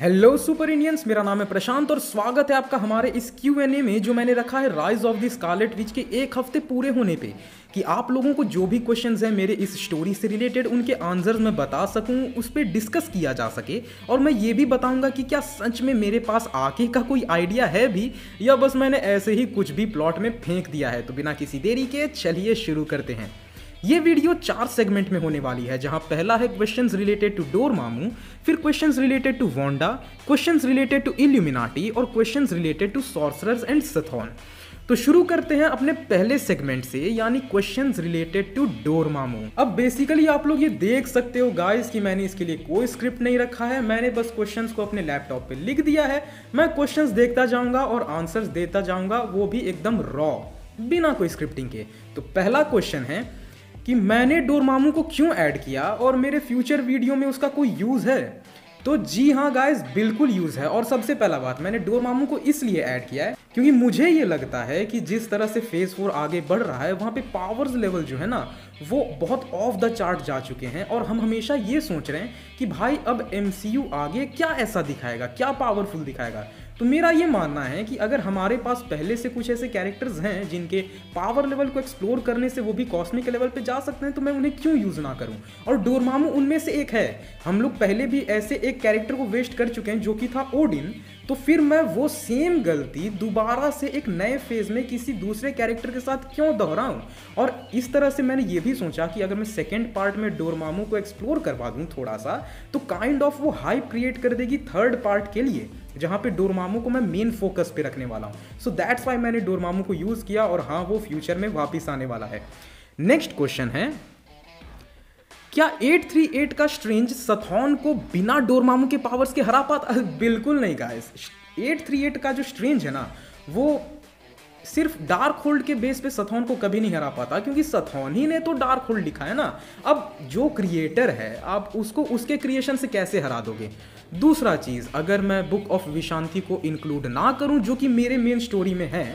Hello super Indians, मेरा नाम है प्रशांत और स्वागत है आपका हमारे इस Q&A में जो मैंने रखा है rise of the Scarlet Witch के एक हफ्ते पूरे होने पे कि आप लोगों को जो भी क्वेश्चंस हैं मेरे इस स्टोरी से रिलेटेड उनके आंसर्स मैं बता सकूं, उस पर डिस्कस किया जा सके। और मैं ये भी बताऊंगा कि क्या सच में मेरे पास आगे का कोई आइडिया है भी या बस मैंने ऐसे ही कुछ भी प्लॉट में फेंक दिया है। तो बिना किसी देरी के चलिए शुरू करते हैं। ये वीडियो 4 सेगमेंट में होने वाली है, जहां पहला है क्वेश्चंस रिलेटेड टू डोरमामू, फिर questions related to Wanda, questions related to Illuminati और questions related to sorcerers and Chthon. तो शुरू करते हैं अपने पहले सेगमेंट से, यानी क्वेश्चंस रिलेटेड टू डोरमामू। अब बेसिकली आप लोग ये देख सकते हो गाइस कि मैंने इसके लिए कोई स्क्रिप्ट नहीं रखा है, मैंने बस क्वेश्चंस को अपने लैपटॉप पे लिख दिया है। मैं क्वेश्चंस देखता जाऊंगा और आंसर्स देता जाऊंगा, वो भी एकदम रॉ, बिना कोई स्क्रिप्टिंग के। तो पहला क्वेश्चन है कि मैंने डोरमामू को क्यों ऐड किया और मेरे फ्यूचर वीडियो में उसका कोई यूज़ है। तो जी हाँ गाइस, बिल्कुल यूज़ है। और सबसे पहला बात, मैंने डोरमामू को इसलिए ऐड किया है क्योंकि मुझे ये लगता है कि जिस तरह से फेज 4 आगे बढ़ रहा है वहाँ पे पावर्स लेवल जो है ना वो बहुत ऑफ द चार्ट जा चुके हैं। और हम हमेशा ये सोच रहे हैं कि भाई अब MCU आगे क्या ऐसा दिखाएगा, क्या पावरफुल दिखाएगा। तो मेरा ये मानना है कि अगर हमारे पास पहले से कुछ ऐसे कैरेक्टर्स हैं जिनके पावर लेवल को एक्सप्लोर करने से वो भी कॉस्मिक लेवल पे जा सकते हैं, तो मैं उन्हें क्यों यूज़ ना करूं। और डोरमामू उनमें से एक है। हम लोग पहले भी ऐसे एक कैरेक्टर को वेस्ट कर चुके हैं जो कि था ओडिन, तो फिर मैं वो सेम गलती दोबारा से एक नए फेज में किसी दूसरे कैरेक्टर के साथ क्यों दोहराऊं। और इस तरह से मैंने ये भी सोचा कि अगर मैं सेकेंड पार्ट में डोरमामू को एक्सप्लोर करवा दूं थोड़ा सा, तो काइंड ऑफ वो हाइप क्रिएट कर देगी थर्ड पार्ट के लिए, जहां पे डोरमामू को मैं मेन फोकस पे रखने वाला हूं। सो दैट्स वाई मैंने डोरमामू को यूज किया और हाँ, वो फ्यूचर में वापस आने वाला है। नेक्स्ट क्वेश्चन है, क्या 838 का स्ट्रेंज सथॉन को बिना डोरमामू के पावर्स के हरा पाता? बिल्कुल नहीं गाइस। 838 का जो स्ट्रेंज है ना वो सिर्फ डार्क होल्ड के बेस पे सथॉन को कभी नहीं हरा पाता, क्योंकि सथॉन ही ने तो डार्क होल्ड लिखा है ना। अब जो क्रिएटर है आप उसको उसके क्रिएशन से कैसे हरा दोगे। दूसरा चीज, अगर मैं बुक ऑफ विशांति को इंक्लूड ना करूं जो कि मेरे मेन स्टोरी में है,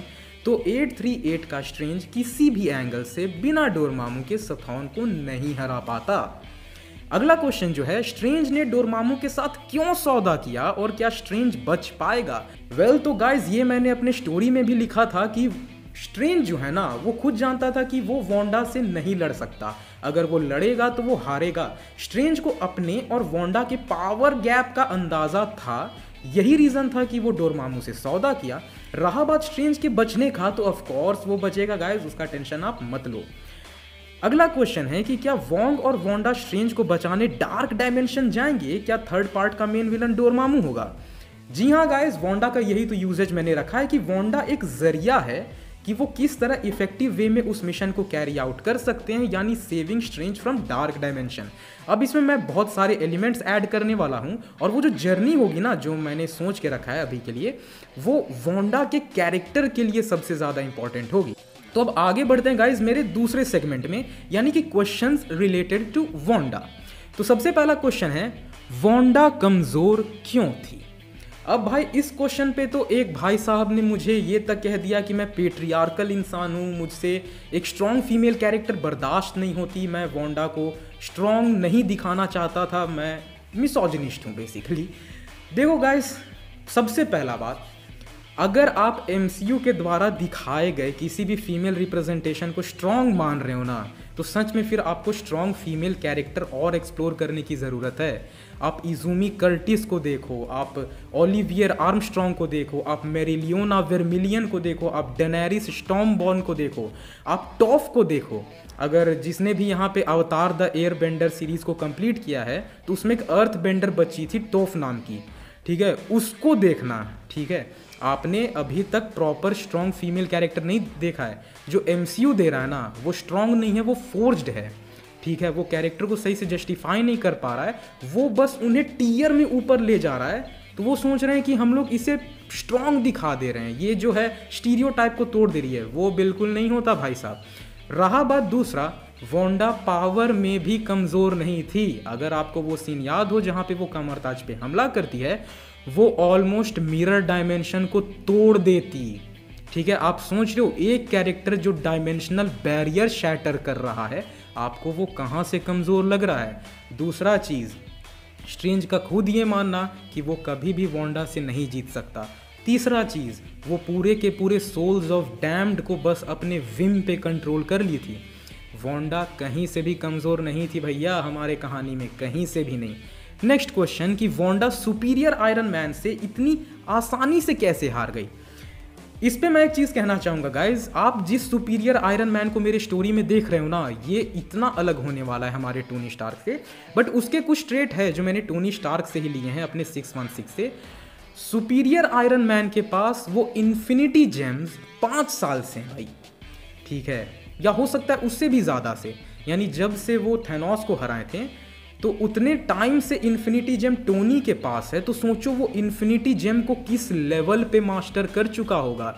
तो 838 का स्ट्रेंज किसी भी एंगल से बिना डोरमामू के सथॉन को नहीं हरा पाता। अगला क्वेश्चन जो है, स्ट्रेंज ने डोरमामू के साथ क्यों सौदा किया और क्या स्ट्रेंज बच पाएगा? वेल तो गाइज, ये मैंने अपने स्टोरी में भी लिखा था कि स्ट्रेंज जो है ना वो खुद जानता था कि वो वांडा से नहीं लड़ सकता। अगर वो लड़ेगा तो वो हारेगा। स्ट्रेंज को अपने और वांडा के पावर गैप का अंदाजा था, यही रीजन था कि वो डोरमामू से सौदा किया। रहा बात स्ट्रेंज के बचने का, तो ऑफ कोर्स वो बचेगा गाइज, उसका टेंशन आप मत लो। अगला क्वेश्चन है कि क्या वोंग और वांडा स्ट्रेंज को बचाने डार्क डायमेंशन जाएंगे? क्या थर्ड पार्ट का मेन विलन डोरमामू होगा? जी हाँ गाइस, वांडा का यही तो यूजेज मैंने रखा है कि वांडा एक जरिया है कि वो किस तरह इफेक्टिव वे में उस मिशन को कैरी आउट कर सकते हैं, यानी saving strange from dark dimension. अब इसमें मैं बहुत सारे एलिमेंट्स ऐड करने वाला हूँ और वो जो जर्नी होगी ना जो मैंने सोच के रखा है अभी के लिए, वो वांडा के कैरेक्टर के लिए सबसे ज़्यादा इंपॉर्टेंट होगी। तो अब आगे बढ़ते हैं गाइज मेरे दूसरे सेगमेंट में, यानी कि क्वेश्चंस रिलेटेड टू वांडा। तो सबसे पहला क्वेश्चन है, वांडा कमजोर क्यों थी? अब भाई इस क्वेश्चन पे तो एक भाई साहब ने मुझे ये तक कह दिया कि मैं पेट्रियार्कल इंसान हूँ, मुझसे एक स्ट्रॉन्ग फीमेल कैरेक्टर बर्दाश्त नहीं होती, मैं वांडा को स्ट्रॉन्ग नहीं दिखाना चाहता था, मैं मिसोजिनिस्ट हूँ बेसिकली। देखो गाइस, सबसे पहला बात, अगर आप MCU के द्वारा दिखाए गए किसी भी फीमेल रिप्रेजेंटेशन को स्ट्रॉन्ग मान रहे हो ना, तो सच में फिर आपको स्ट्रॉन्ग फीमेल कैरेक्टर और एक्सप्लोर करने की ज़रूरत है। आप इजूमी कर्टिस को देखो, आप ओलिवियर आर्मस्ट्रॉन्ग को देखो, आप मेरिलियोना वर्मिलियन को देखो, आप डेनेरिस स्टॉर्मबॉर्न को देखो, आप टॉफ को देखो। अगर जिसने भी यहाँ पे अवतार द एयर बेंडर सीरीज़ को कंप्लीट किया है तो उसमें एक अर्थ बेंडर बची थी टॉफ नाम की, ठीक है, उसको देखना। ठीक है, आपने अभी तक प्रॉपर स्ट्रॉन्ग फीमेल कैरेक्टर नहीं देखा है। जो MCU दे रहा है ना वो स्ट्रॉन्ग नहीं है, वो फोर्ज्ड है। ठीक है, वो कैरेक्टर को सही से जस्टिफाई नहीं कर पा रहा है, वो बस उन्हें टीयर में ऊपर ले जा रहा है। तो वो सोच रहे हैं कि हम लोग इसे स्ट्रॉन्ग दिखा दे रहे हैं, ये जो है स्टीरियोटाइप को तोड़ दे रही है। वो बिल्कुल नहीं होता भाई साहब। रहा बात दूसरा, वांडा पावर में भी कमज़ोर नहीं थी। अगर आपको वो सीन याद हो जहाँ पे वो कमरताज पे हमला करती है, वो ऑलमोस्ट मिरर डायमेंशन को तोड़ देती। ठीक है, आप सोच रहे हो एक कैरेक्टर जो डायमेंशनल बैरियर शैटर कर रहा है, आपको वो कहाँ से कमज़ोर लग रहा है। दूसरा चीज़, स्ट्रेंज का खुद ये मानना कि वो कभी भी वांडा से नहीं जीत सकता। तीसरा चीज़, वो पूरे के पूरे सोल्स ऑफ डैम्ड को बस अपने विम पे कंट्रोल कर ली थी। वांडा कहीं से भी कमज़ोर नहीं थी भैया हमारे कहानी में, कहीं से भी नहीं। नेक्स्ट क्वेश्चन कि वांडा सुपीरियर आयरन मैन से इतनी आसानी से कैसे हार गई। इस पे मैं एक चीज़ कहना चाहूँगा गाइज, आप जिस सुपीरियर आयरन मैन को मेरे स्टोरी में देख रहे हो ना, ये इतना अलग होने वाला है हमारे टोनी स्टार्क से, बट उसके कुछ ट्रेट है जो मैंने टोनी स्टार्क से ही लिए हैं अपने 616 से। सुपीरियर आयरन मैन के पास वो इन्फिनिटी जेम्स 5 साल से हैं भाई, ठीक है, या हो सकता है उससे भी ज़्यादा से, यानी जब से वो थैनोस को हराए थे तो उतने टाइम से इन्फिनिटी जेम टोनी के पास है। तो सोचो वो इन्फिनिटी जेम को किस लेवल पे मास्टर कर चुका होगा।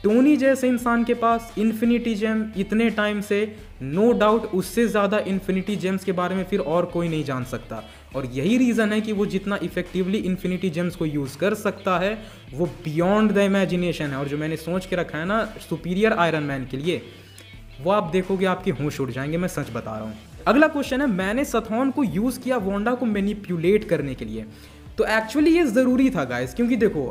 टोनी जैसे इंसान के पास इन्फिनिटी जेम इतने टाइम से, नो डाउट उससे ज़्यादा इन्फिनिटी जेम्स के बारे में फिर और कोई नहीं जान सकता। और यही रीज़न है कि वो जितना इफेक्टिवली इन्फिनिटी जेम्स को यूज़ कर सकता है वो बियॉन्ड द इमेजिनेशन है। और जो मैंने सोच के रखा है ना सुपीरियर आयरन मैन के लिए, वो आप देखोगे आपके होश उड़ जाएंगे, मैं सच बता रहा हूँ। अगला क्वेश्चन है, मैंने सथॉन को यूज़ किया वांडा को मैनिपुलेट करने के लिए। तो एक्चुअली ये ज़रूरी था गाइस, क्योंकि देखो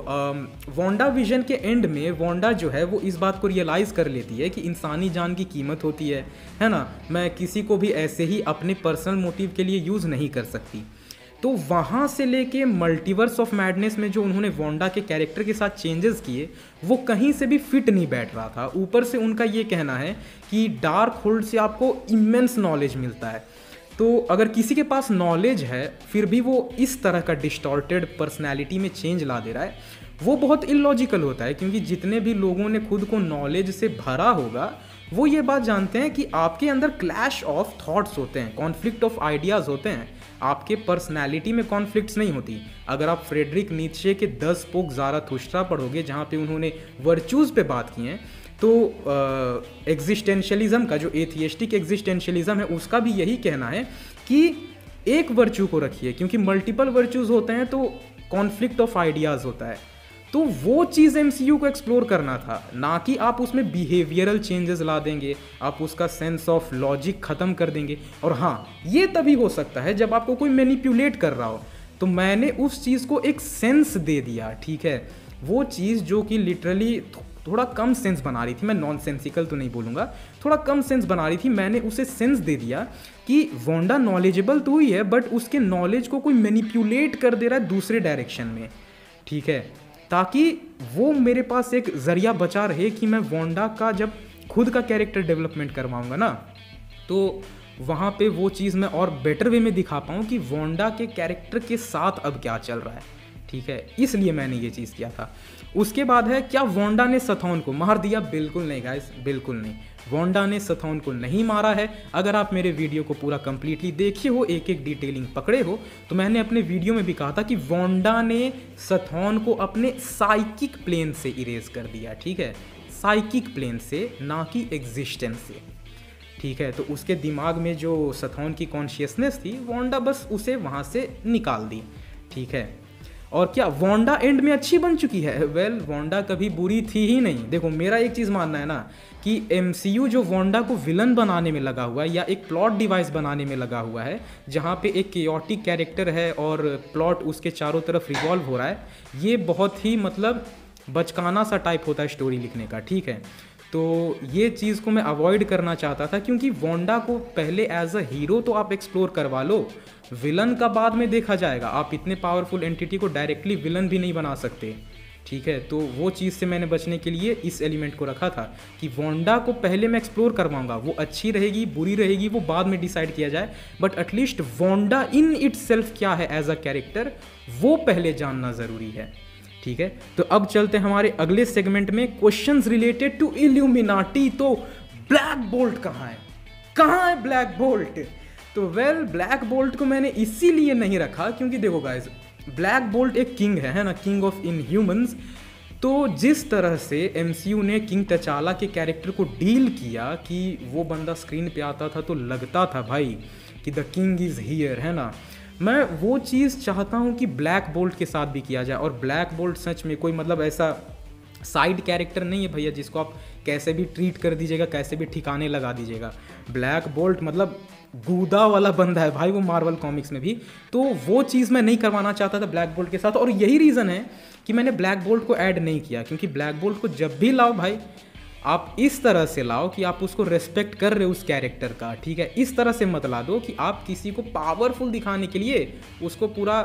वांडा विजन के एंड में वांडा जो है वो इस बात को रियलाइज़ कर लेती है कि इंसानी जान की कीमत होती है ना। मैं किसी को भी ऐसे ही अपने पर्सनल मोटिव के लिए यूज़ नहीं कर सकती। तो वहाँ से लेके मल्टीवर्स ऑफ मैडनेस में जो उन्होंने वांडा के कैरेक्टर के साथ चेंजेस किए वो कहीं से भी फिट नहीं बैठ रहा था। ऊपर से उनका ये कहना है कि डार्क होल्ड से आपको इमेंस नॉलेज मिलता है। तो अगर किसी के पास नॉलेज है फिर भी वो इस तरह का डिस्टॉर्टेड पर्सनैलिटी में चेंज ला दे रहा है, वो बहुत इलॉजिकल होता है। क्योंकि जितने भी लोगों ने खुद को नॉलेज से भरा होगा वो ये बात जानते हैं कि आपके अंदर क्लैश ऑफ थॉट्स होते हैं, कॉन्फ्लिक्ट ऑफ आइडियाज़ होते हैं, आपके पर्सनैलिटी में कॉन्फ्लिक्ट्स नहीं होती। अगर आप फ्रेडरिक नीत्शे के 10 पोक ज़ाराथुस्ट्रा पढ़ोगे जहाँ पे उन्होंने वर्चूज़ पे बात की हैं, तो एग्जिस्टेंशियलिज्म का जो एथियस्टिक एग्जिस्टेंशियलिज्म है उसका भी यही कहना है कि एक वर्चू को रखिए, क्योंकि मल्टीपल वर्चूज़ होते हैं तो कॉन्फ्लिक्ट ऑफ आइडियाज़ होता है। तो वो चीज़ एमसीयू को एक्सप्लोर करना था, ना कि आप उसमें बिहेवियरल चेंजेस ला देंगे, आप उसका सेंस ऑफ लॉजिक ख़त्म कर देंगे। और हाँ, ये तभी हो सकता है जब आपको कोई मैनिपुलेट कर रहा हो। तो मैंने उस चीज़ को एक सेंस दे दिया, ठीक है। वो चीज़ जो कि लिटरली थोड़ा कम सेंस बना रही थी, मैं नॉन सेंसिकल तो नहीं बोलूँगा, थोड़ा कम सेंस बना रही थी, मैंने उसे सेंस दे दिया कि वांडा नॉलेजेबल तो ही है बट उसके नॉलेज को कोई मैनिपुलेट कर दे रहा है दूसरे डायरेक्शन में, ठीक है, ताकि वो मेरे पास एक ज़रिया बचा रहे कि मैं वांडा का जब खुद का कैरेक्टर डेवलपमेंट करवाऊँगा ना, तो वहाँ पे वो चीज़ मैं और बेटर वे में दिखा पाऊँ कि वांडा के कैरेक्टर के साथ अब क्या चल रहा है, ठीक है। इसलिए मैंने ये चीज़ किया था। उसके बाद है, क्या वांडा ने सथॉन को मार दिया? बिल्कुल नहीं गाइस, बिल्कुल नहीं। वांडा ने सथॉन को नहीं मारा है। अगर आप मेरे वीडियो को पूरा कंप्लीटली देखे हो, एक एक डिटेलिंग पकड़े हो, तो मैंने अपने वीडियो में भी कहा था कि वांडा ने सथॉन को अपने साइकिक प्लेन से इरेज कर दिया, ठीक है, साइकिक प्लेन से, ना कि एग्जिस्टेंस से, ठीक है। तो उसके दिमाग में जो सथॉन की कॉन्शियसनेस थी, वांडा बस उसे वहाँ से निकाल दी, ठीक है। और क्या वांडा एंड में अच्छी बन चुकी है? वेल, वांडा कभी बुरी थी ही नहीं। देखो, मेरा एक चीज़ मानना है ना कि एमसीयू जो वांडा को विलन बनाने में लगा हुआ है या एक प्लॉट डिवाइस बनाने में लगा हुआ है, जहाँ पे एक केओटिक कैरेक्टर है और प्लॉट उसके चारों तरफ रिवॉल्व हो रहा है, ये बहुत ही मतलब बचकाना सा टाइप होता है स्टोरी लिखने का, ठीक है। तो ये चीज़ को मैं अवॉइड करना चाहता था, क्योंकि वांडा को पहले एज अ हीरो तो आप एक्सप्लोर करवा लो, विलन का बाद में देखा जाएगा। आप इतने पावरफुल एंटिटी को डायरेक्टली विलन भी नहीं बना सकते, ठीक है। तो वो चीज़ से मैंने बचने के लिए इस एलिमेंट को रखा था कि वांडा को पहले मैं एक्सप्लोर करवाऊंगा, वो अच्छी रहेगी बुरी रहेगी वो बाद में डिसाइड किया जाए, but at least Wanda in itself क्या है एज अ कैरेक्टर वो पहले जानना ज़रूरी है, ठीक है। तो अब चलते हैं हमारे अगले सेगमेंट में, क्वेश्चंस रिलेटेड टू इल्यूमिनाटी। तो ब्लैक बोल्ट कहाँ है? कहाँ है ब्लैक बोल्ट? तो वेल, ब्लैक बोल्ट को मैंने इसीलिए नहीं रखा क्योंकि देखो गाइज, ब्लैक बोल्ट एक किंग है ना, किंग ऑफ इनह्यूमंस। तो जिस तरह से एमसीयू ने किंग तचाला के कैरेक्टर को डील किया कि वो बंदा स्क्रीन पे आता था तो लगता था भाई कि द किंग इज़ हियर, है ना, मैं वो चीज़ चाहता हूँ कि ब्लैक बोल्ट के साथ भी किया जाए। और ब्लैक बोल्ट सच में कोई मतलब ऐसा साइड कैरेक्टर नहीं है भैया जिसको आप कैसे भी ट्रीट कर दीजिएगा, कैसे भी ठिकाने लगा दीजिएगा। ब्लैक बोल्ट मतलब गूदा वाला बंदा है भाई वो मार्वल कॉमिक्स में भी। तो वो चीज़ मैं नहीं करवाना चाहता था ब्लैक बोल्ट के साथ, और यही रीज़न है कि मैंने ब्लैक बोल्ट को ऐड नहीं किया। क्योंकि ब्लैक बोल्ट को जब भी लाओ भाई, आप इस तरह से लाओ कि आप उसको रेस्पेक्ट कर रहे हो उस कैरेक्टर का, ठीक है। इस तरह से मत ला दो कि आप किसी को पावरफुल दिखाने के लिए उसको पूरा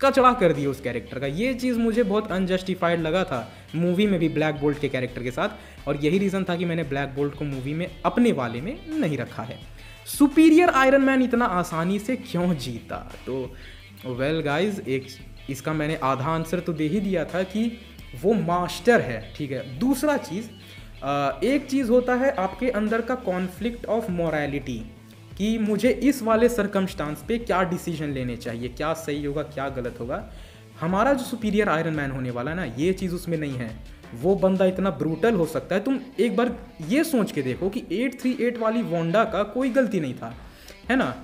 कचड़ा कर दिया उस कैरेक्टर का। ये चीज़ मुझे बहुत अनजस्टिफाइड लगा था मूवी में भी ब्लैक बोल्ट के कैरेक्टर के साथ, और यही रीज़न था कि मैंने ब्लैक बोल्ट को मूवी में अपने वाले में नहीं रखा है। सुपीरियर आयरन मैन इतना आसानी से क्यों जीता? तो वेल गाइज, एक इसका मैंने आधा आंसर तो दे ही दिया था कि वो मास्टर है, ठीक है। दूसरा चीज़, एक चीज़ होता है आपके अंदर का कॉन्फ्लिक्ट ऑफ मोरालिटी, कि मुझे इस वाले सरकमस्टांस पे क्या डिसीजन लेने चाहिए, क्या सही होगा क्या गलत होगा। हमारा जो सुपीरियर आयरन मैन होने वाला है ना, ये चीज़ उसमें नहीं है। वो बंदा इतना ब्रूटल हो सकता है, तुम एक बार ये सोच के देखो कि 838 वाली वोंडा का कोई गलती नहीं था, है ना।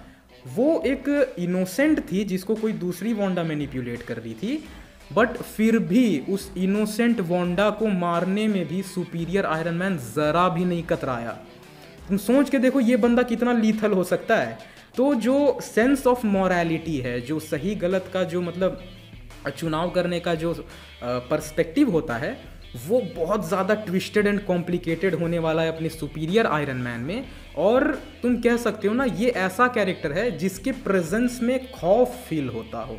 वो एक इनोसेंट थी जिसको कोई दूसरी वोंडा मैनिपुलेट कर रही थी, बट फिर भी उस इनोसेंट वोंडा को मारने में भी सुपीरियर आयरन मैन ज़रा भी नहीं कतराया। तुम सोच के देखो ये बंदा कितना लीथल हो सकता है। तो जो सेंस ऑफ मॉरलिटी है, जो सही गलत का जो मतलब चुनाव करने का जो पर्सपेक्टिव होता है, वो बहुत ज़्यादा ट्विस्टेड एंड कॉम्प्लिकेटेड होने वाला है अपने सुपीरियर आयरन मैन में। और तुम कह सकते हो ना, ये ऐसा कैरेक्टर है जिसके प्रेजेंस में खौफ फील होता हो,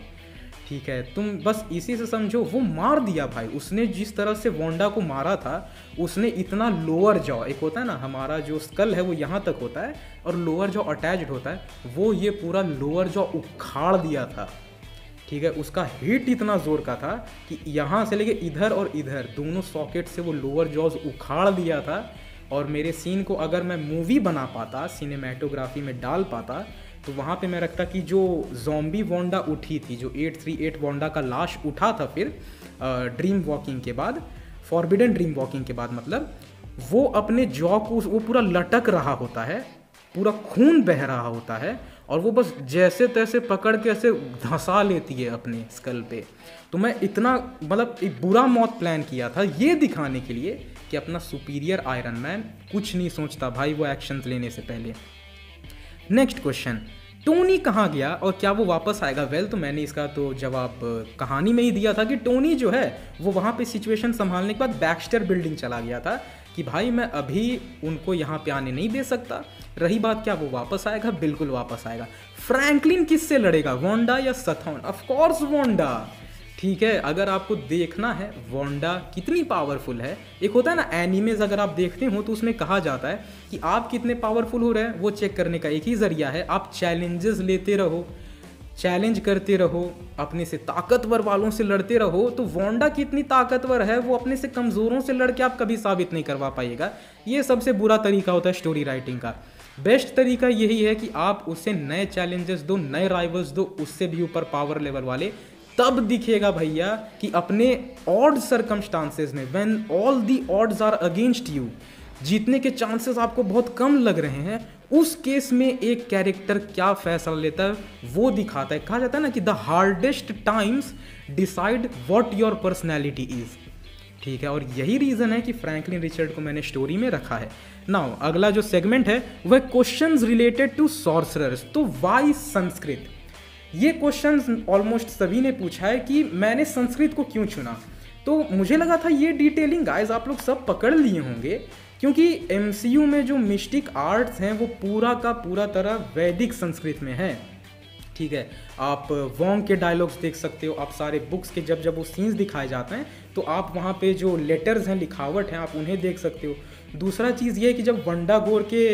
ठीक है। तुम बस इसी से समझो, वो मार दिया भाई उसने। जिस तरह से वोंडा को मारा था उसने, इतना लोअर जॉ, एक होता है ना हमारा जो स्कल है वो यहाँ तक होता है और लोअर जॉ अटैच्ड होता है, वो ये पूरा लोअर जॉ उखाड़ दिया था, ठीक है। उसका हिट इतना जोर का था कि यहाँ से लेके इधर और इधर दोनों सॉकेट से वो लोअर जॉज उखाड़ दिया था। और मेरे सीन को अगर मैं मूवी बना पाता, सिनेमेटोग्राफी में डाल पाता, तो वहाँ पे मैं रखता कि जो ज़ॉम्बी वोंडा उठी थी, जो 838 वोंडा का लाश उठा था फिर ड्रीम वॉकिंग के बाद, फॉरबिडन ड्रीम वॉकिंग के बाद, मतलब वो अपने जॉ को वो पूरा लटक रहा होता है, पूरा खून बह रहा होता है, और वो बस जैसे तैसे पकड़ के ऐसे धंसा लेती है अपने स्कल पे। तो मैं इतना मतलब एक बुरा मौत प्लान किया था ये दिखाने के लिए कि अपना सुपीरियर आयरन मैन कुछ नहीं सोचता भाई वो एक्शंस लेने से पहले। नेक्स्ट क्वेश्चन, टोनी कहाँ गया और क्या वो वापस आएगा? वेल, तो मैंने इसका तो जवाब कहानी में ही दिया था कि टोनी जो है वो वहाँ पे सिचुएशन संभालने के बाद बैक्स्टर बिल्डिंग चला गया था कि भाई मैं अभी उनको यहाँ पे आने नहीं दे सकता। रही बात क्या वो वापस आएगा, बिल्कुल वापस आएगा। फ्रैंकलिन किससे लड़ेगा, वोंडा या सथॉन? ऑफ कोर्स वोंडा, ठीक है। अगर आपको देखना है वोंडा कितनी पावरफुल है, एक होता है ना एनिमेज अगर आप देखते हो तो उसमें कहा जाता है कि आप कितने पावरफुल हो रहे हैं वो चेक करने का एक ही जरिया है, आप चैलेंजेस लेते रहो, चैलेंज करते रहो, अपने से ताकतवर वालों से लड़ते रहो। तो वोंडा कितनी ताकतवर है वो अपने से कमज़ोरों से लड़के आप कभी साबित नहीं करवा पाइएगा। ये सबसे बुरा तरीका होता है स्टोरी राइटिंग का। बेस्ट तरीका यही है कि आप उससे नए चैलेंजेस दो, नए राइवल्स दो, उससे भी ऊपर पावर लेवल वाले, तब दिखेगा भैया कि अपने ऑड सर्कमस्टांसेस में, when all the odds are against you, जीतने के चांसेस आपको बहुत कम लग रहे हैं, उस केस में एक कैरेक्टर क्या फैसला लेता है वो दिखाता है। कहा जाता है ना कि the hardest times decide what your personality is, ठीक है। और यही रीज़न है कि फ्रैंकलिन रिचर्ड को मैंने स्टोरी में रखा है। नाउ अगला जो सेगमेंट है वह क्वेश्चंस रिलेटेड टू सॉर्सरर्स। तो वाई संस्कृत? ये क्वेश्चन ऑलमोस्ट सभी ने पूछा है कि मैंने संस्कृत को क्यों चुना। तो मुझे लगा था ये डिटेलिंग गाइस आप लोग सब पकड़ लिए होंगे, क्योंकि एमसीयू में जो मिस्टिक आर्ट्स हैं वो पूरा का पूरा तरह वैदिक संस्कृत में है, ठीक है। आप वोंग के डायलॉग्स देख सकते हो, आप सारे बुक्स के जब वो सीन्स दिखाए जाते हैं तो आप वहाँ पे जो लेटर्स हैं, लिखावट हैं, आप उन्हें देख सकते हो। दूसरा चीज़ ये है कि जब वंडागोर के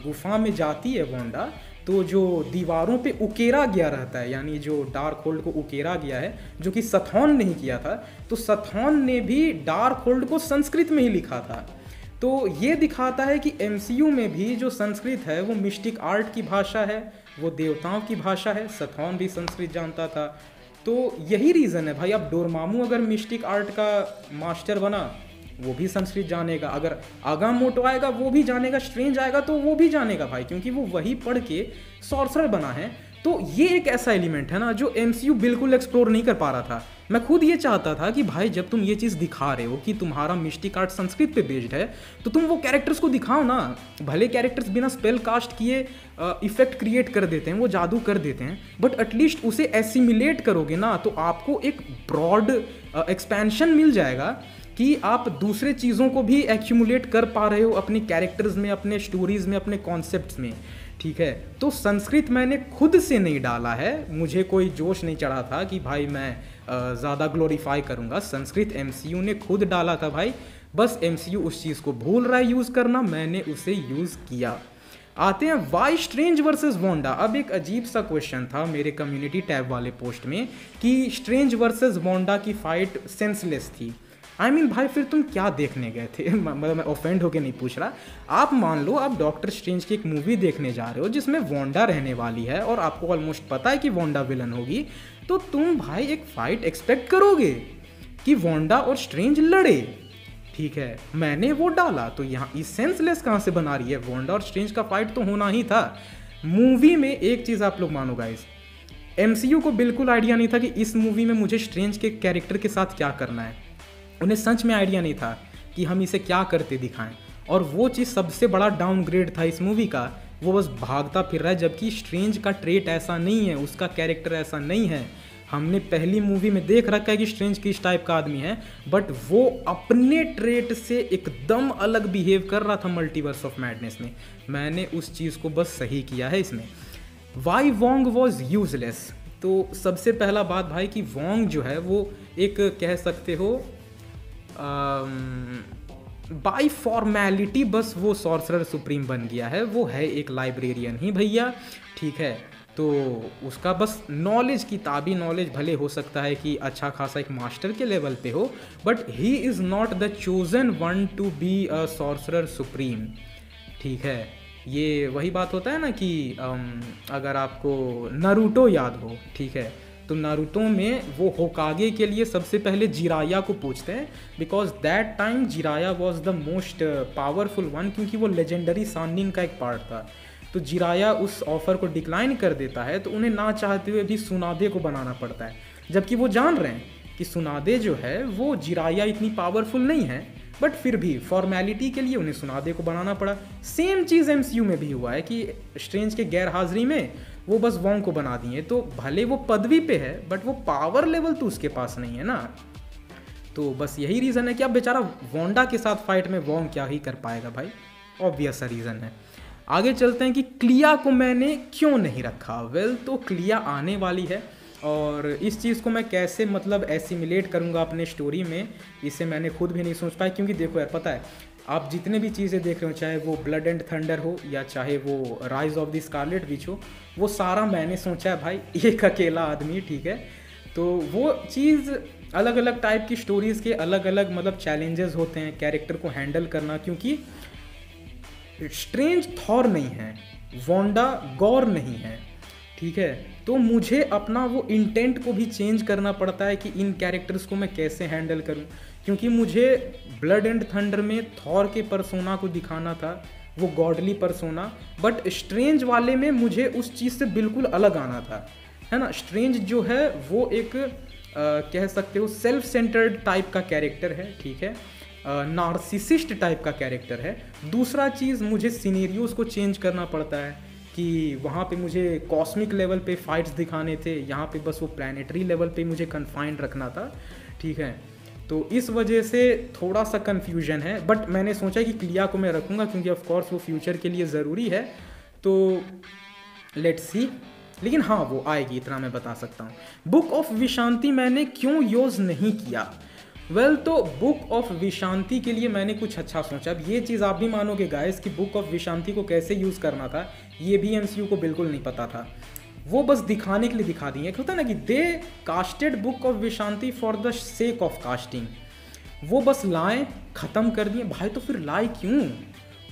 गुफा में जाती है वोंडा, तो जो दीवारों पे उकेरा गया रहता है, यानी जो डार्क होल्ड को उकेरा गया है, जो कि सथॉन नहीं किया था, तो सथॉन ने भी डार्क होल्ड को संस्कृत में ही लिखा था। तो ये दिखाता है कि एमसीयू में भी जो संस्कृत है वो मिस्टिक आर्ट की भाषा है, वो देवताओं की भाषा है। सथॉन भी संस्कृत जानता था, तो यही रीज़न है भाई। अब डोरमामू अगर मिस्टिक आर्ट का मास्टर बना वो भी संस्कृत जानेगा, अगर आगामोटो आएगा वो भी जानेगा, स्ट्रेंज आएगा तो वो भी जानेगा भाई, क्योंकि वो वही पढ़ के सॉर्सरर बना है। तो ये एक ऐसा एलिमेंट है ना जो एमसीयू बिल्कुल एक्सप्लोर नहीं कर पा रहा था। मैं खुद ये चाहता था कि भाई जब तुम ये चीज़ दिखा रहे हो कि तुम्हारा मिस्टिक आर्ट संस्कृत पे बेस्ड है, तो तुम वो कैरेक्टर्स को दिखाओ ना। भले कैरेक्टर्स बिना स्पेल कास्ट किए इफेक्ट क्रिएट कर देते हैं, वो जादू कर देते हैं, बट एटलीस्ट उसे एसिमिलेट करोगे ना तो आपको एक ब्रॉड एक्सपेंशन मिल जाएगा कि आप दूसरे चीज़ों को भी एक्यूमुलेट कर पा रहे हो अपने कैरेक्टर्स में, अपने स्टोरीज में, अपने कॉन्सेप्ट्स में। ठीक है, तो संस्कृत मैंने खुद से नहीं डाला है, मुझे कोई जोश नहीं चढ़ा था कि भाई मैं ज़्यादा ग्लोरीफाई करूँगा। संस्कृत एमसीयू ने खुद डाला था भाई, बस एमसीयू उस चीज़ को भूल रहा है यूज़ करना, मैंने उसे यूज़ किया। आते हैं वाई स्ट्रेंज वर्सेस वोंडा। अब एक अजीब सा क्वेश्चन था मेरे कम्युनिटी टैब वाले पोस्ट में कि स्ट्रेंज वर्सेस वोंडा की फाइट सेंसलेस थी। I mean, भाई फिर तुम क्या देखने गए थे? मतलब मैं ऑफेंड होके नहीं पूछ रहा। आप मान लो आप डॉक्टर स्ट्रेंज की एक मूवी देखने जा रहे हो जिसमें वोंडा रहने वाली है और आपको ऑलमोस्ट पता है कि वोंडा विलन होगी, तो तुम भाई एक फाइट एक्सपेक्ट करोगे कि वोंडा और स्ट्रेंज लड़े। ठीक है, मैंने वो डाला तो यहाँ इस सेंसलेस कहाँ से बना रही है? वोंडा और स्ट्रेंज का फाइट तो होना ही था मूवी में। एक चीज़ आप लोग मानो गाइस, एमसीयू को बिल्कुल आइडिया नहीं था कि इस मूवी में मुझे स्ट्रेंज के कैरेक्टर के साथ क्या करना है। उन्हें सच में आइडिया नहीं था कि हम इसे क्या करते दिखाएं, और वो चीज़ सबसे बड़ा डाउनग्रेड था इस मूवी का। वो बस भागता फिर रहा है, जबकि स्ट्रेंज का ट्रेट ऐसा नहीं है, उसका कैरेक्टर ऐसा नहीं है। हमने पहली मूवी में देख रखा है कि स्ट्रेंज किस टाइप का आदमी है, बट वो अपने ट्रेट से एकदम अलग बिहेव कर रहा था मल्टीवर्स ऑफ मैडनेस में। मैंने उस चीज़ को बस सही किया है इसमें। Why Wong was useless. तो सबसे पहला बात भाई कि वोंग जो है वो एक कह सकते हो बाय फॉर्मेलिटी बस वो सॉर्सरर सुप्रीम बन गया है। वो है एक लाइब्रेरियन ही भैया, ठीक है। तो उसका बस नॉलेज, किताबी नॉलेज भले हो सकता है कि अच्छा खासा एक मास्टर के लेवल पे हो, but he is not the chosen one to be a sorcerer supreme. ठीक है, ये वही बात होता है ना कि अगर आपको नारुतो याद हो, ठीक है, तो नारुतो में वो होकागे के लिए सबसे पहले जिराया को पूछते हैं, because that time Jiraiya was the most powerful one, क्योंकि वो लेजेंडरी सानिन का एक पार्ट था। तो जिराया उस ऑफर को डिक्लाइन कर देता है, तो उन्हें ना चाहते हुए भी सुनादे को बनाना पड़ता है, जबकि वो जान रहे हैं कि सुनादे जो है वो जिराया इतनी पावरफुल नहीं है, बट फिर भी फॉर्मेलिटी के लिए उन्हें सुनादे को बनाना पड़ा। सेम चीज़ एमसीयू में भी हुआ है कि स्ट्रेंज के गैर हाजिरी में वो बस वोंग को बना दिए। तो भले वो पदवी पे है, बट वो पावर लेवल तो उसके पास नहीं है ना। तो बस यही रीज़न है कि अब बेचारा वोंडा के साथ फाइट में वोंग क्या ही कर पाएगा भाई, ऑब्वियस सा रीज़न है। आगे चलते हैं कि क्लिया को मैंने क्यों नहीं रखा। वेल, तो क्लिया आने वाली है और इस चीज़ को मैं कैसे मतलब एसिमिलेट करूँगा अपने स्टोरी में, इसे मैंने खुद भी नहीं सोच पाया। क्योंकि देखो यार, पता है आप जितने भी चीज़ें देख रहे हो, चाहे वो ब्लड एंड थंडर हो या चाहे वो rise of the Scarlet Witch हो, वो सारा मैंने सोचा है भाई, एक अकेला आदमी, ठीक है। तो वो चीज़ अलग अलग टाइप की स्टोरीज़ के अलग अलग मतलब चैलेंजेस होते हैं कैरेक्टर को हैंडल करना, क्योंकि स्ट्रेंज थॉर नहीं है, वोंडा गॉर नहीं है, ठीक है। तो मुझे अपना वो इंटेंट को भी चेंज करना पड़ता है कि इन कैरेक्टर्स को मैं कैसे हैंडल करूं, क्योंकि मुझे ब्लड एंड थंडर में थॉर के पर्सोना को दिखाना था, वो गॉडली पर्सोना, बट स्ट्रेंज वाले में मुझे उस चीज़ से बिल्कुल अलग आना था, है ना। स्ट्रेंज जो है वो एक कह सकते हो सेल्फ सेंटर्ड टाइप का कैरेक्टर है, ठीक है, नार्सिसिस्ट टाइप का कैरेक्टर है। दूसरा चीज़, मुझे सिनेरियोज़ को चेंज करना पड़ता है कि वहाँ पे मुझे कॉस्मिक लेवल पे फाइट्स दिखाने थे, यहाँ पे बस वो प्लानिटरी लेवल पे मुझे कन्फाइंड रखना था, ठीक है। तो इस वजह से थोड़ा सा कन्फ्यूजन है, बट मैंने सोचा कि क्लिया को मैं रखूँगा क्योंकि ऑफ कोर्स वो फ्यूचर के लिए ज़रूरी है। तो लेट्स सी, लेकिन हाँ वो आएगी, इतना मैं बता सकता हूँ। बुक ऑफ विशांति मैंने क्यों यूज़ नहीं किया। वेल, तो बुक ऑफ विशांति के लिए मैंने कुछ अच्छा सोचा। अब ये चीज़ आप भी मानोगे गाइस कि बुक ऑफ विशांति को कैसे यूज़ करना था, ये भी एमसीयू को बिल्कुल नहीं पता था। वो बस दिखाने के लिए दिखा दिए। होता है ना कि they casted book of Vishanti for the sake of casting, वो बस लाएं, ख़त्म कर दिए भाई। तो फिर लाए क्यों?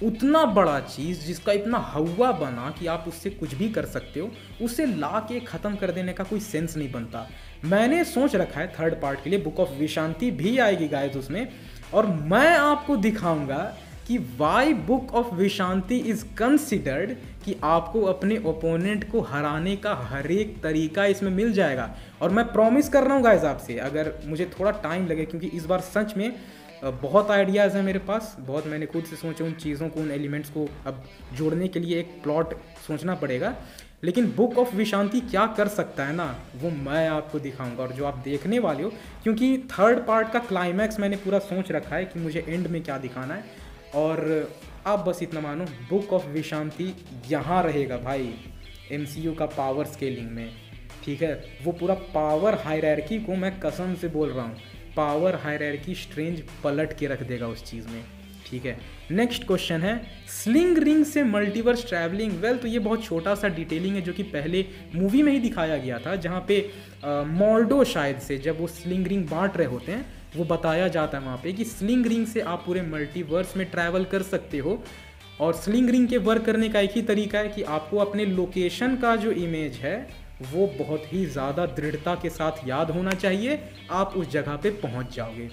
उतना बड़ा चीज़ जिसका इतना हवा बना कि आप उससे कुछ भी कर सकते हो, उसे ला के ख़त्म कर देने का कोई सेंस नहीं बनता। मैंने सोच रखा है थर्ड पार्ट के लिए बुक ऑफ विशांति भी आएगी गाइस उसमें, और मैं आपको दिखाऊंगा कि कि why book of Vishanti is considered, कि आपको अपने ओपोनेंट को हराने का हर एक तरीका इसमें मिल जाएगा। और मैं प्रॉमिस कर रहा हूँ गाइस आपसे, अगर मुझे थोड़ा टाइम लगे, क्योंकि इस बार सच में बहुत आइडियाज़ हैं मेरे पास, बहुत मैंने खुद से सोचा, उन चीज़ों को, उन एलिमेंट्स को अब जोड़ने के लिए एक प्लॉट सोचना पड़ेगा। लेकिन बुक ऑफ विशांति क्या कर सकता है ना, वो मैं आपको दिखाऊंगा, और जो आप देखने वाले हो, क्योंकि थर्ड पार्ट का क्लाइमैक्स मैंने पूरा सोच रखा है कि मुझे एंड में क्या दिखाना है। और आप बस इतना मानो, बुक ऑफ विशांति यहाँ रहेगा भाई MCU का पावर स्केलिंग में, ठीक है। वो पूरा पावर हायरार्की को मैं कसम से बोल रहा हूँ, पावर हायरार्की स्ट्रेंज पलट के रख देगा उस चीज़ में, ठीक है। नेक्स्ट क्वेश्चन है, स्लिंग रिंग से मल्टीवर्स ट्रैवलिंग। वेल, तो ये बहुत छोटा सा डिटेलिंग है जो कि पहले मूवी में ही दिखाया गया था, जहाँ पे मॉर्डो शायद से जब वो स्लिंग रिंग बांट रहे होते हैं, वो बताया जाता है वहाँ पे कि स्लिंग रिंग से आप पूरे मल्टीवर्स में ट्रैवल कर सकते हो। और स्लिंग रिंग के वर्क करने का एक ही तरीका है कि आपको अपने लोकेशन का जो इमेज है वो बहुत ही ज़्यादा दृढ़ता के साथ याद होना चाहिए, आप उस जगह पे पहुंच जाओगे।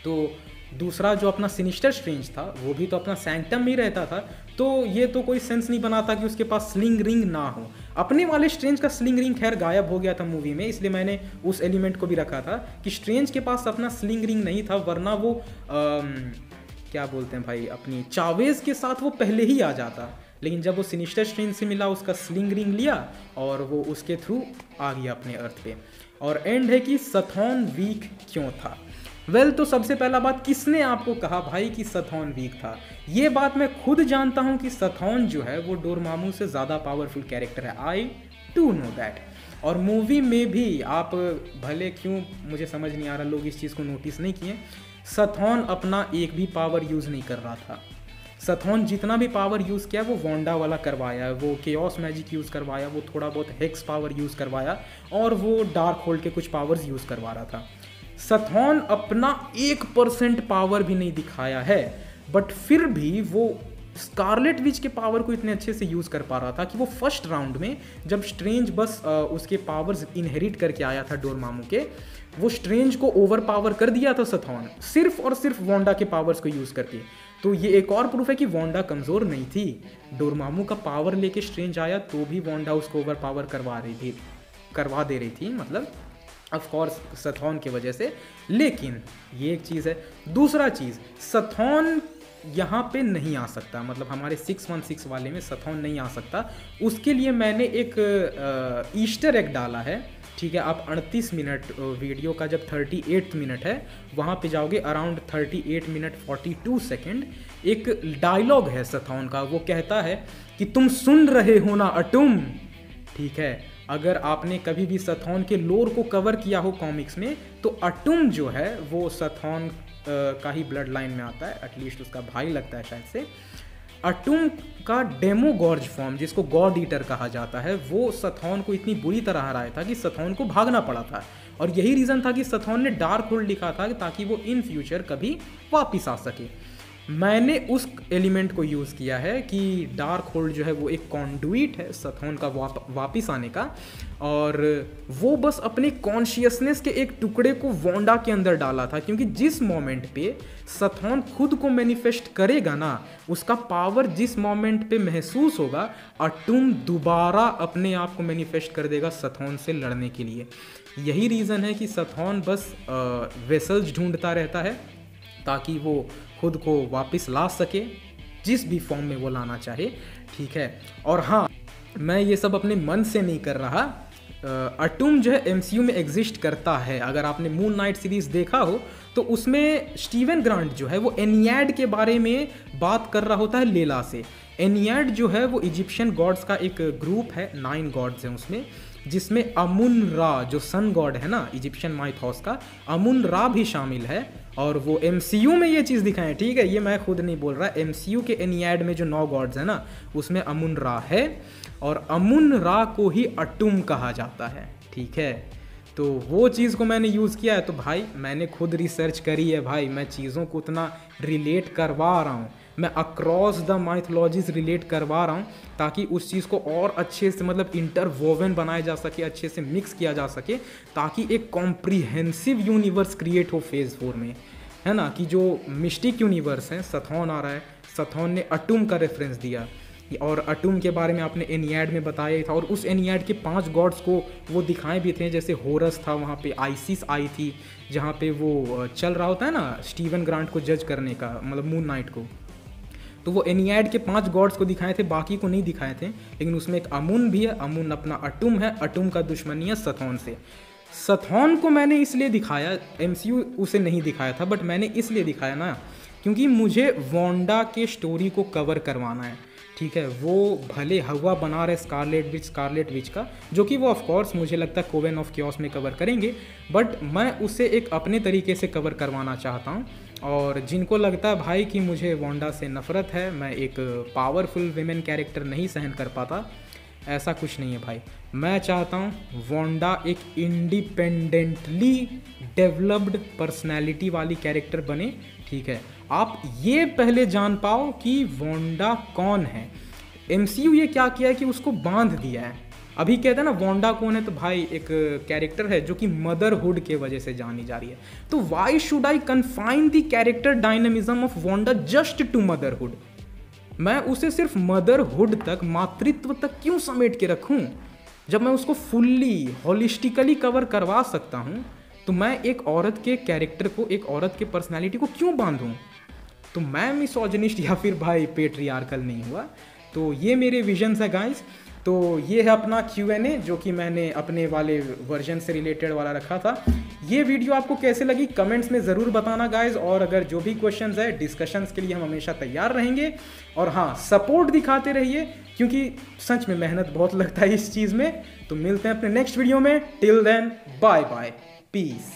तो दूसरा जो अपना सिनिस्टर स्ट्रेंज था, वो भी तो अपना सैंक्टम में ही रहता था, तो ये तो कोई सेंस नहीं बनाता कि उसके पास स्लिंग रिंग ना हो। अपने वाले स्ट्रेंज का स्लिंग रिंग खैर गायब हो गया था मूवी में, इसलिए मैंने उस एलिमेंट को भी रखा था कि स्ट्रेंज के पास अपना स्लिंग रिंग नहीं था, वरना वो क्या बोलते हैं भाई, अपनी चावेज के साथ वो पहले ही आ जाता। लेकिन जब वो सिनिस्टर स्ट्रेंज से मिला, उसका स्लिंग रिंग लिया और वो उसके थ्रू आ गया अपने अर्थ पे। और एंड है कि सथॉन वीक क्यों था। वेल, तो सबसे पहला बात, किसने आपको कहा भाई कि सथॉन वीक था? ये बात मैं खुद जानता हूँ कि सथॉन जो है वो डोरमामू से ज़्यादा पावरफुल कैरेक्टर है, आई डू नो दैट। और मूवी में भी आप भले क्यों, मुझे समझ नहीं आ रहा लोग इस चीज़ को नोटिस नहीं किए, सथॉन अपना एक भी पावर यूज़ नहीं कर रहा था। सथॉन जितना भी पावर यूज़ किया वो वांडा वाला करवाया, वो केओस मैजिक यूज़ करवाया, वो थोड़ा बहुत हेक्स पावर यूज़ करवाया, और वो डार्क होल्ड के कुछ पावर्स यूज़ करवा रहा था। सथॉन अपना 1% पावर भी नहीं दिखाया है, बट फिर भी वो स्कारलेट विच के पावर को इतने अच्छे से यूज़ कर पा रहा था कि वो फर्स्ट राउंड में जब स्ट्रेंज बस उसके पावर्स इनहेरिट करके आया था डोरमामू के, वो स्ट्रेंज को ओवर पावर कर दिया था सथॉन, सिर्फ और सिर्फ वांडा के पावर्स को यूज़ करके। तो ये एक और प्रूफ है कि वांडा कमज़ोर नहीं थी। डोरमामू का पावर लेके स्ट्रेंज आया तो भी वांडा उसको ओवर पावर करवा दे रही थी, मतलब ऑफ कोर्स सथॉन की वजह से। लेकिन ये एक चीज़ है। दूसरा चीज़, सथॉन यहाँ पे नहीं आ सकता, मतलब हमारे 616 वाले में सथॉन नहीं आ सकता। उसके लिए मैंने एक ईस्टर एग डाला है, ठीक है। आप 38 मिनट वीडियो का जब 38 मिनट है वहाँ पे जाओगे, अराउंड 38 मिनट 42 सेकेंड एक डायलॉग है सथॉन का। वो कहता है कि तुम सुन रहे हो ना अटुम, ठीक है। अगर आपने कभी भी सथॉन के लोर को कवर किया हो कॉमिक्स में, तो अटुम जो है वो सथॉन का ही ब्लड लाइन में आता है, एटलीस्ट उसका भाई लगता है शायद से। अटुम का डेमोगॉर्ज फॉर्म, जिसको गॉड ईटर कहा जाता है, वो सथॉन को इतनी बुरी तरह हराया था कि सथॉन को भागना पड़ा था। और यही रीज़न था कि सथॉन ने डार्क होल्ड लिखा था ताकि वो इन फ्यूचर कभी वापिस आ सके। मैंने उस एलिमेंट को यूज़ किया है कि डार्क होल्ड जो है वो एक कॉन्डुइट है सथॉन का वापिस आने का, और वो बस अपने कॉन्शियसनेस के एक टुकड़े को वांडा के अंदर डाला था, क्योंकि जिस मोमेंट पे सथॉन खुद को मैनिफेस्ट करेगा ना, उसका पावर जिस मोमेंट पे महसूस होगा, अटुम दोबारा अपने आप को मैनिफेस्ट कर देगा सथॉन से लड़ने के लिए। यही रीज़न है कि सथॉन बस वेसल्स ढूंढता रहता है ताकि वो खुद को वापस ला सके जिस भी फॉर्म में वो लाना चाहे, ठीक है। और हाँ, मैं ये सब अपने मन से नहीं कर रहा। अटुम जो है MCU में एग्जिस्ट करता है। अगर आपने मून नाइट सीरीज़ देखा हो तो उसमें स्टीवन ग्रांट जो है वो एनियाड के बारे में बात कर रहा होता है लेला से। एनियाड जो है वो इजिप्शियन गॉड्स का एक ग्रुप है, 9 गॉड्स हैं उसमें, जिसमें अमुन रा जो सन गॉड है ना इजिप्शियन माइथॉस का, अमुन रा भी शामिल है। और वो MCU में ये चीज़ दिखाएं, ठीक है, ये मैं खुद नहीं बोल रहा। MCU के एनियाड में जो 9 गॉड्स है ना, उसमें अमुन रा है, और अमुन रा को ही अटुम कहा जाता है, ठीक है। तो वो चीज़ को मैंने यूज़ किया है। तो भाई मैंने खुद रिसर्च करी है भाई, मैं चीज़ों को उतना रिलेट करवा रहा हूँ, मैं अक्रॉस द माइथोलॉजीज रिलेट करवा रहा हूँ ताकि उस चीज़ को और अच्छे से, मतलब इंटरवोवन बनाया जा सके, अच्छे से मिक्स किया जा सके, ताकि एक कॉम्प्रिहेंसिव यूनिवर्स क्रिएट हो फेज़ 4 में। है ना, कि जो मिस्टिक यूनिवर्स है, सथॉन आ रहा है, सथॉन ने अटूम का रेफरेंस दिया और अटूम के बारे में आपने एनियाड में बताया था, और उस एनियाड के 5 गॉड्स को वो दिखाए भी थे, जैसे होरस था, वहाँ पे आइसिस आई थी जहाँ पे वो चल रहा होता है ना स्टीवन ग्रांट को जज करने का, मतलब मून नाइट को। तो वो एनियाड के 5 गॉड्स को दिखाए थे, बाकी को नहीं दिखाए थे, लेकिन उसमें एक अमुन भी है, अमुन अपना अटूम है, अटूम का दुश्मनी है सथॉन से। सथॉन को मैंने इसलिए दिखाया, एमसीयू उसे नहीं दिखाया था, बट मैंने इसलिए दिखाया ना क्योंकि मुझे वांडा के स्टोरी को कवर करवाना है, ठीक है। वो भले हवा बना रहे स्कारलेट विच का, जो कि वो ऑफकोर्स मुझे लगता है कोवेन ऑफ क्योस में कवर करेंगे, बट मैं उसे एक अपने तरीके से कवर करवाना चाहता हूँ। और जिनको लगता है भाई कि मुझे वांडा से नफ़रत है, मैं एक पावरफुल विमेन कैरेक्टर नहीं सहन कर पाता, ऐसा कुछ नहीं है भाई। मैं चाहता हूँ वांडा एक इंडिपेंडेंटली डेवलप्ड पर्सनैलिटी वाली कैरेक्टर बने, ठीक है। आप ये पहले जान पाओ कि वांडा कौन है। एमसीयू ये क्या किया है कि उसको बांध दिया है। अभी कहते हैं ना वांडा कौन है, तो भाई एक कैरेक्टर है जो कि मदरहुड के वजह से जानी जा रही है। तो why should I confine the character dynamism of Wanda just to motherhood? मैं उसे सिर्फ मदरहुड तक, मातृत्व तक क्यों समेट के रखूं? जब मैं उसको फुल्ली हॉलिस्टिकली कवर करवा सकता हूं, तो मैं एक औरत के कैरेक्टर को, एक औरत के पर्सनालिटी को क्यों बांधूं? तो मैं मिसोजिनिस्ट या फिर भाई पेट्रियार्कल नहीं हुआ। तो ये मेरे विजन्स है गाइस। तो ये है अपना Q&A जो कि मैंने अपने वाले वर्जन से रिलेटेड वाला रखा था। ये वीडियो आपको कैसे लगी कमेंट्स में ज़रूर बताना गाइज, और अगर जो भी क्वेश्चंस है डिस्कशंस के लिए हम हमेशा तैयार रहेंगे। और हाँ, सपोर्ट दिखाते रहिए क्योंकि सच में मेहनत बहुत लगता है इस चीज़ में। तो मिलते हैं अपने नेक्स्ट वीडियो में। Till then bye bye, piece.